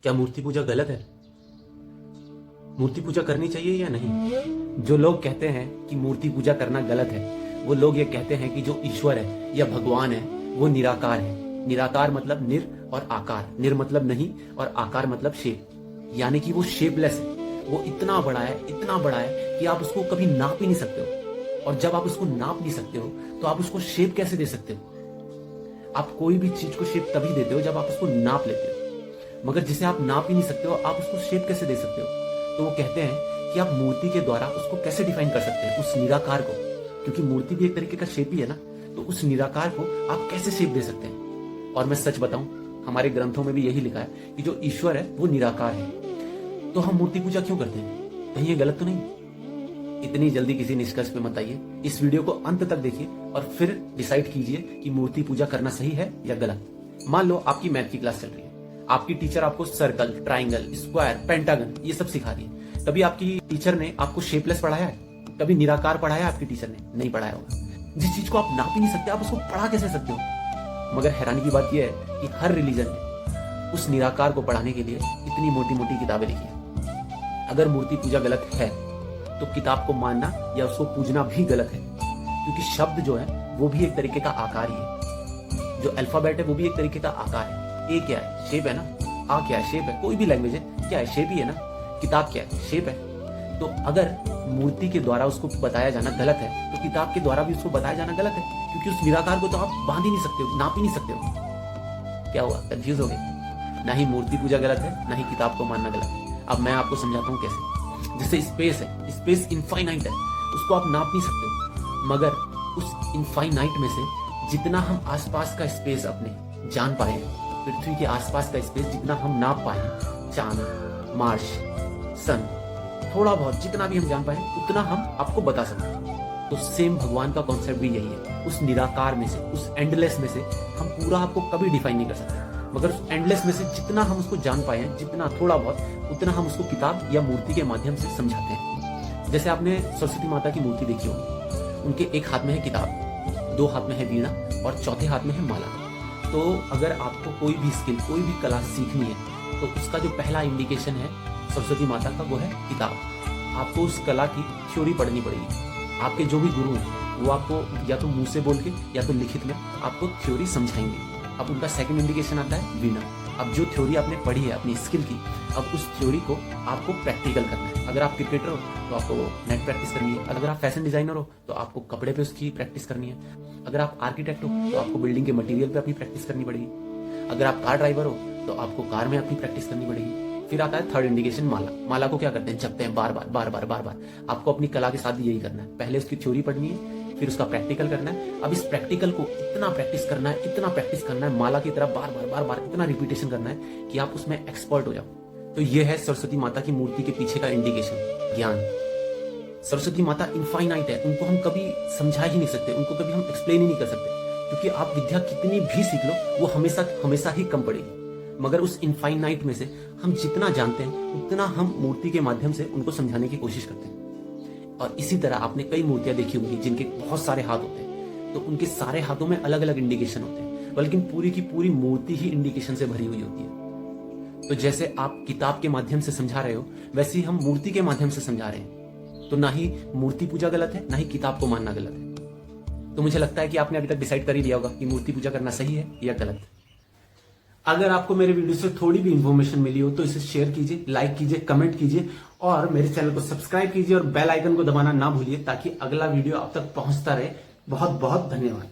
क्या मूर्ति पूजा गलत है? मूर्ति पूजा करनी चाहिए या नहीं? जो लोग कहते हैं कि मूर्ति पूजा करना गलत है, वो लोग ये कहते हैं कि जो ईश्वर है या भगवान है वो निराकार है। निराकार मतलब निर और आकार। निर मतलब नहीं और आकार मतलब शेप, यानी कि वो शेपलेस है। वो इतना बड़ा है, इतना बड़ा है कि आप उसको कभी नाप ही नहीं सकते हो। और जब आप उसको नाप नहीं सकते हो तो आप उसको शेप कैसे दे सकते हो? आप कोई भी चीज को शेप तभी देते हो जब आप उसको नाप लेते हो, मगर जिसे आप नाप ही नहीं सकते हो आप उसको शेप कैसे दे सकते हो? तो वो कहते हैं कि आप मूर्ति के द्वारा उसको कैसे डिफाइन कर सकते हैं, उस निराकार को, क्योंकि मूर्ति भी एक तरीके का शेप ही है ना। तो उस निराकार को आप कैसे शेप दे सकते हैं? और मैं सच बताऊं, हमारे ग्रंथों में भी यही लिखा है कि जो ईश्वर है वो निराकार है। तो हम मूर्ति पूजा क्यों करते हैं? कहीं ये गलत तो नहीं? इतनी जल्दी किसी निष्कर्ष पे मत आइए। इस वीडियो को अंत तक देखिए और फिर डिसाइड कीजिए कि मूर्ति पूजा करना सही है या गलत। मान लो आपकी मैथ की क्लास चल रही है, आपकी टीचर आपको सर्कल, ट्राइंगल, स्क्वायर, पेंटागन ये सब सिखा रही है। कभी आपकी टीचर ने आपको शेपलेस पढ़ाया है? कभी निराकार पढ़ाया आपकी टीचर ने? नहीं पढ़ाया होगा। जिस चीज को आप नाप ही नहीं सकते आप उसको पढ़ा कैसे सकते हो? मगर हैरानी की बात यह है कि हर रिलीजन ने उस निराकार को पढ़ाने के लिए इतनी मोटी मोटी किताबें लिखी है। अगर मूर्ति पूजा गलत है तो किताब को मानना या उसको पूजना भी गलत है, क्योंकि शब्द जो है वो भी एक तरीके का आकार ही है। जो अल्फाबेट है वो भी एक तरीके का आकार है। ए क्या है? शेप है ना। आ क्या है? शेप है। कोई भी लैंग्वेज है क्या है? शेप ही है ना। किताब क्या है? शेप है। तो अगर मूर्ति के द्वारा उसको बताया जाना गलत है तो किताब के द्वारा भी उसको बताया जाना गलत है, क्योंकि उस निराकार को तो आप बांध ही नहीं सकते हो, नाप ही नहीं सकते हो। क्या हुआ? कंफ्यूज हो गए? ना ही मूर्ति पूजा गलत है, ना ही किताब को मानना गलत है। अब मैं आपको समझाता हूँ कैसे। जैसे स्पेस है, स्पेस इनफाइनाइट है, उसको आप नाप नहीं सकते हो, मगर उस इनफाइनाइट में से जितना हम आसपास का स्पेस अपने जान पाए, पृथ्वी के आसपास का स्पेस जितना हम नाप पाए, चांद, मार्स, सन, थोड़ा बहुत जितना भी हम जान पाए उतना हम आपको बता सकते हैं। तो सेम भगवान का कॉन्सेप्ट भी यही है। उस निराकार में से, उस एंडलेस में से हम पूरा आपको कभी डिफाइन नहीं कर सकते, मगर उस एंडलेस में से जितना हम उसको जान पाए हैं, जितना थोड़ा बहुत, उतना हम उसको किताब या मूर्ति के माध्यम से समझाते हैं। जैसे आपने सरस्वती माता की मूर्ति देखी होगी, उनके एक हाथ में है किताब, दो हाथ में है वीणा और चौथे हाथ में है माला। तो अगर आपको कोई भी स्किल, कोई भी कला सीखनी है तो उसका जो पहला इंडिकेशन है सरस्वती माता का वो है किताब। आपको उस कला की थ्योरी पढ़नी पड़ेगी। आपके जो भी गुरु हैं वो आपको या तो मुंह से बोल के या तो लिखित में आपको थ्योरी समझाएंगे। अब उनका सेकंड इंडिकेशन आता है वीणा। अब जो थ्योरी आपने पढ़ी है अपनी स्किल की, अब उस थ्योरी को आपको प्रैक्टिकल करना है। अगर आप क्रिकेटर हो तो आपको नेट प्रैक्टिस करनी है। अगर आप फैशन डिजाइनर हो तो आपको कपड़े पे उसकी प्रैक्टिस करनी है। अगर आप आर्किटेक्ट हो तो आपको बिल्डिंग के मटेरियल पे अपनी प्रैक्टिस करनी पड़ेगी। अगर आप कार ड्राइवर हो तो आपको कार में अपनी प्रैक्टिस करनी पड़ेगी। फिर आता है थर्ड इंडिकेशन माला। माला को क्या करते हैं? जपते हैं बार बार बार बार बार बार। आपको अपनी कला के साथ भी यही करना है। पहले उसकी थ्योरी पढ़नी है, फिर उसका प्रैक्टिकल करना है। अब इस प्रैक्टिकल को इतना प्रैक्टिस करना है, इतना प्रैक्टिस करना है, माला की तरह बार बार बार बार इतना रिपीटेशन करना है कि आप उसमें एक्सपर्ट हो जाओ। तो ये है सरस्वती माता की मूर्ति के पीछे का इंडिकेशन, ज्ञान। सरस्वती माता इनफाइनाइट है, उनको हम कभी समझा ही नहीं सकते, उनको कभी हम एक्सप्लेन ही नहीं कर सकते, क्योंकि आप विद्या कितनी भी सीख लो वो हमेशा हमेशा ही कम पड़ेगी। मगर उस इनफाइनाइट में से हम जितना जानते हैं उतना हम मूर्ति के माध्यम से उनको समझाने की कोशिश करते हैं। और इसी तरह आपने कई मूर्तियां देखी होंगी जिनके बहुत सारे हाथ होते हैं, तो उनके सारे हाथों में अलग अलग इंडिकेशन होते हैं, बल्कि पूरी की पूरी मूर्ति ही इंडिकेशन से भरी हुई होती है। तो जैसे आप किताब के माध्यम से समझा रहे हो, वैसे ही हम मूर्ति के माध्यम से समझा रहे हैं। तो ना ही मूर्ति पूजा गलत है, ना ही किताब को मानना गलत है। तो मुझे लगता है कि आपने अभी तक डिसाइड कर ही लिया होगा कि मूर्ति पूजा करना सही है या गलत। अगर आपको मेरे वीडियो से थोड़ी भी इंफॉर्मेशन मिली हो तो इसे शेयर कीजिए, लाइक कीजिए, कमेंट कीजिए और मेरे चैनल को सब्सक्राइब कीजिए और बेल आइकन को दबाना ना भूलिए ताकि अगला वीडियो आप तक पहुंचता रहे। बहुत बहुत धन्यवाद।